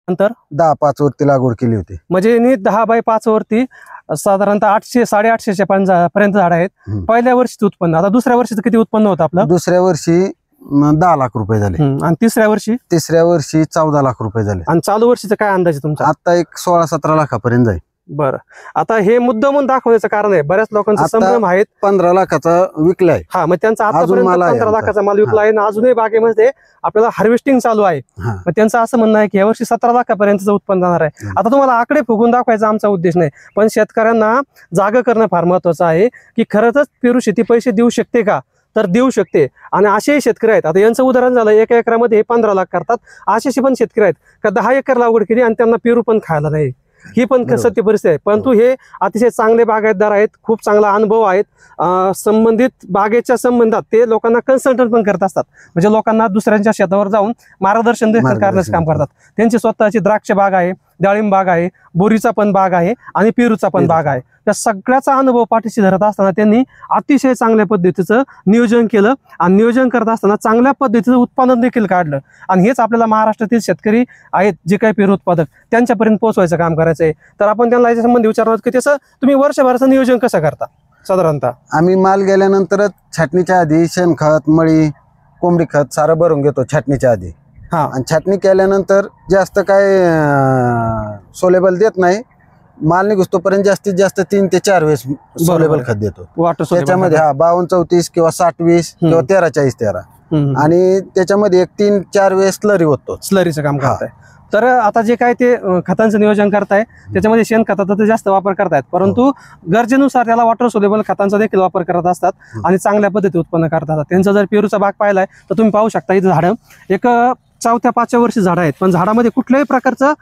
नंतर 10-5 वरती लागवड केली होती. म्हणजे यांनी 10 बाय 5 वरती साधारणतः 800-850 पर्यंत झाड आहेत. पहिल्या वर्षीच उत्पन्न, आता दुसऱ्या वर्षीचं किती उत्पन्न होतं आपलं? दुसऱ्या वर्षी 10 लाख रुपये झाले. आणि तिसऱ्या वर्षी 14 लाख रुपये झाले. आणि चालू वर्षीचं काय अंदाज आहे तुमचा? आता एक 16-17 लाखापर्यंत जाईल. बरं, आता हे मुद्दा म्हणून दाखवण्याचं कारण आहे, बऱ्याच लोकांचा संभ्रम आहेत. 15 लाखाचा विकलाय. हा, मग त्यांचा आतापर्यंत 15 लाखाचा माल विकला आहे, अजूनही बागेमध्ये आपल्याला हार्वेस्टिंग चालू आहे. मग त्यांचं असं म्हणणं आहे की यावर्षी 17 लाखापर्यंतचं उत्पन्न जाणार आहे. आता तुम्हाला आकडे फुगून दाखवायचा आमचा उद्देश नाही, पण शेतकऱ्यांना जागा करणं फार महत्वाचं आहे की खरंच पेरू शेती पैसे देऊ शकते का, तर देऊ शकते. आणि असेही शेतकरी आहेत, आता यांचं उदाहरण झालं 1 एकरामध्ये 15 लाख करतात, असेही पण शेतकरी आहेत का 10 एकर लागवड केली आणि त्यांना पेरू पण खायला नाही. ही पण सत्य परिस्थिती आहे. परंतु हे अतिशय चांगले बागायतदार आहेत, खूप चांगला अनुभव आहेत. संबंधित बागेच्या संबंधात ते लोकांना कन्सल्टंट पण करत असतात, म्हणजे लोकांना दुसऱ्यांच्या शेतावर जाऊन मार्गदर्शन करण्याचं काम करतात. त्यांची स्वतःची द्राक्ष बाग आहे, डाळिंब बाग आहे, बोरीचा पण बाग आहे आणि पेरूचा पण बाग आहे. त्या सगळ्याचा अनुभव पाठीशी धरत असताना त्यांनी अतिशय चांगल्या पद्धतीचं नियोजन केलं आणि नियोजन करत असताना चांगल्या पद्धतीचं उत्पादन देखील काढलं. आणि हेच आपल्याला महाराष्ट्रातील शेतकरी आहेत जे काही पेरू उत्पादक त्यांच्यापर्यंत पोहोचवायचं काम करायचं आहे. तर आपण त्यांना याच्या संबंधी विचारणार की त्याचं तुम्ही वर्षभराचं नियोजन कसं करता साधारणतः? आम्ही माल गेल्यानंतरच छाटणीच्या आधी शेणखत, मळी, कोंबडी खत सारं भरून घेतो छाटणीच्या आधी. आणि छाटणी केल्यानंतर जास्त काय सोलेबल देत नाही. माल निघतोपर्यंत जास्तीत जास्त 3 ते 4 वेळेस सोलेबल खत देतो. त्याच्यामध्ये 52-34 किंवा 60-20 किंवा 13-40-13 आणि त्याच्यामध्ये 3-4 वेळेस स्लरी होतो. स्लरीचं काम करताय. तर आता जे काय ते खतांचं नियोजन करताय त्याच्यामध्ये शेणखताचा ते जास्त वापर करतायत, परंतु गरजेनुसार त्याला वॉटर सोलेबल खतांचा देखील वापर करत असतात आणि चांगल्या पद्धतीने उत्पन्न करतात. त्यांचा जर पेरूचा बाग पाहिलाय तर तुम्ही पाहू शकता, इथं झाडं एक 4-5 वर्षी झाडं आहेत, पण झाडामध्ये कुठल्याही प्रकारचं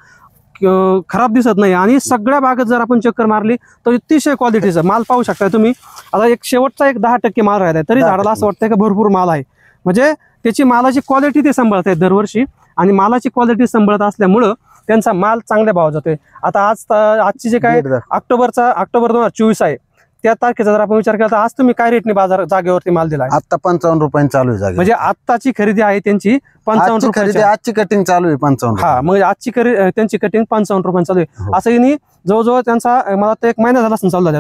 खराब दिसत नाही. आणि सगळ्या बागेत जर आपण चक्कर मारली तर अतिशय क्वालिटीचा माल पाहू शकता तुम्ही. आता एक शेवटचा 10% माल राहिला तरी झाडाला असं वाटतंय की भरपूर माल आहे, म्हणजे त्याची मालाची क्वालिटी ते सांभाळत आहेत दरवर्षी. आणि मालाची क्वालिटी सांभाळत असल्यामुळं त्यांचा माल चांगल्या भाव जातोय. आता आजची जे काय ऑक्टोबर 2024 आहे त्या तारखेचा जर आपण विचार केला तर आज तुम्ही काय रेटने बाजार जागेवरती माल दिला? आता 55 रुपयांनी चालू आहे जागा. म्हणजे आत्ताची खरेदी आहे त्यांची 55 रुपये. आजची कटिंग चालू आहे 55. हा, म्हणजे आजची त्यांची कटिंग 55 रुपयांनी चालू आहे. असं यांनी जवळजवळ त्यांचा मला तर 1 महिना झाला असं चालू झाला.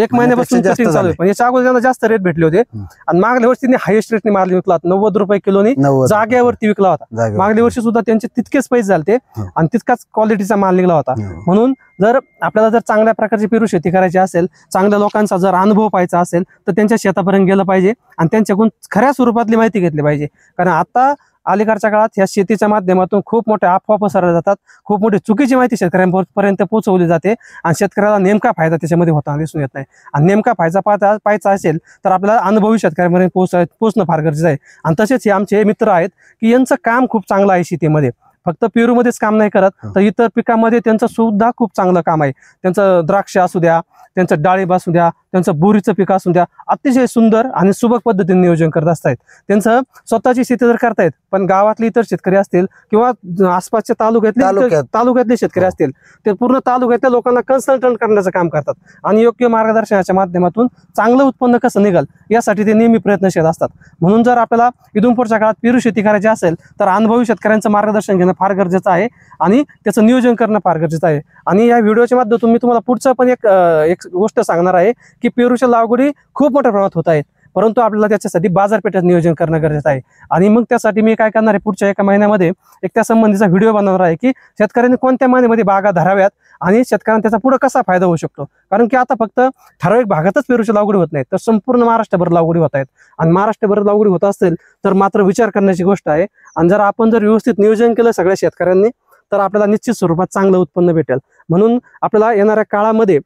1 महिन्यापासून कटिंग चालू आहे, पण याच्या अगोदर त्यांना जास्त रेट भेटले होते. आणि मागल्या वर्षी त्यांनी हायेस्ट रेटने माल विकला 90 रुपये किलोनी जागेवरती विकला होता. मागल्या वर्षी सुद्धा त्यांचे तितकेच पैसे झाले आणि तितकाच क्वालिटीचा माल निघाला होता. म्हणून जर आपल्याला जर चांगल्या प्रकारची पेरू शेती करायची असेल, चांगल्या लोकांचा जर अनुभव पाहायचा असेल तर त्यांच्या शेतापर्यंत गेलं पाहिजे आणि त्यांच्याकडून खऱ्या स्वरूपातली माहिती घेतली पाहिजे. कारण आता अलीकडच्या काळात ह्या शेतीच्या माध्यमातून खूप मोठ्या अफवा पसरल्या जातात, खूप मोठी चुकीची माहिती शेतकऱ्यांपर्यंत पोहोचवली जाते आणि शेतकऱ्याला नेमका फायदा त्याच्यामध्ये होताना दिसून येत नाही. आणि नेमका फायदा पाहायचा असेल तर आपल्याला अनुभवी शेतकऱ्यांपर्यंत पोहोचणं फार गरजेचं आहे. आणि तसेच हे आमचे मित्र आहेत की यांचं काम खूप चांगलं आहे शेतीमध्ये, फक्त पेरूमध्येच काम नाही करत तर इतर पिकामध्ये त्यांचं सुद्धा खूप चांगलं काम आहे. त्यांचं द्राक्ष असू द्या, त्यांचं डाळिंब असू द्या, त्यांचं बोरीचं पीक असू द्या, अतिशय सुंदर आणि सुबक पद्धतीने नियोजन करत असतात. त्यांचं स्वतःची शेती जर करतायत, पण गावातले इतर शेतकरी असतील किंवा आसपासच्या तालुक्यातले शेतकरी असतील ते पूर्ण तालुक्यातल्या लोकांना कन्सल्टंट करण्याचं काम करतात आणि योग्य मार्गदर्शनाच्या माध्यमातून चांगलं उत्पन्न कसं निघाल यासाठी ते नेहमी प्रयत्नशील असतात. म्हणून जर आपल्याला इथून पुढच्या काळात पेरू शेती करायची असेल तर अनुभवी शेतकऱ्यांचं मार्गदर्शन घेणं फार गरजेचं आहे आणि त्याचं नियोजन करणं फार गरजेचं आहे. आणि या व्हिडिओच्या माध्यमातून मी तुम्हाला पुढचं पण एक गोष्ट सांगणार आहे की पेरूच्या लागवडी खूप मोठ्या प्रमाणात होत आहेत, परंतु आपल्याला त्याच्यासाठी बाजारपेठेत नियोजन करणं गरजेचं आहे. आणि मग त्यासाठी मी काय करणार आहे, पुढच्या 1 महिन्यामध्ये एक त्या संबंधीचा व्हिडिओ बनवणार आहे की शेतकऱ्यांनी कोणत्या महिन्यामध्ये बागा धराव्यात आणि शेतकऱ्यांना त्याचा पुढे कसा फायदा होऊ शकतो. कारण की आता फक्त ठराविक भागातच पेरूची लागवडी होत नाही, तर संपूर्ण महाराष्ट्रभर लागवडी होत आहेत. आणि महाराष्ट्रभर लागवडी होत असेल तर मात्र विचार करण्याची गोष्ट आहे. आणि जर आपण जर व्यवस्थित नियोजन केलं सगळ्या शेतकऱ्यांनी तर आपल्याला निश्चित स्वरूपात चांगलं उत्पन्न भेटेल. म्हणून आपल्याला येणाऱ्या काळामध्ये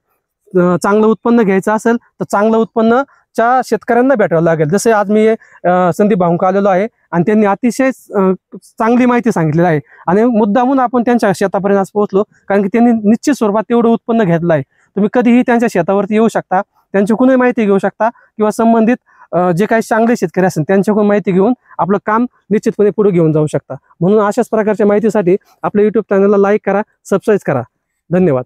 चांगलं उत्पन्न घ्यायचं असेल तर चांगलं उत्पन्न शेतकऱ्यांना भेटावं लागेल. जसे आज मी संदीप भाऊंका आलेलो आहे आणि त्यांनी अतिशय चांगली माहिती सांगितलेली आहे आणि मुद्दामून आपण त्यांच्या शेतापर्यंत आज पोहोचलो कारण की त्यांनी निश्चित स्वरूपात तेवढं उत्पन्न घेतलं आहे. तुम्ही कधीही त्यांच्या शेतावरती येऊ शकता, त्यांच्याकडून माहिती घेऊ शकता किंवा संबंधित जे काही चांगले शेतकरी असतील त्यांच्याकडून माहिती घेऊन आपलं काम निश्चितपणे पुढे घेऊन जाऊ शकता. म्हणून अशाच प्रकारच्या माहितीसाठी आपल्या YouTube चॅनलला लाईक करा, सबस्क्राईब करा. धन्यवाद.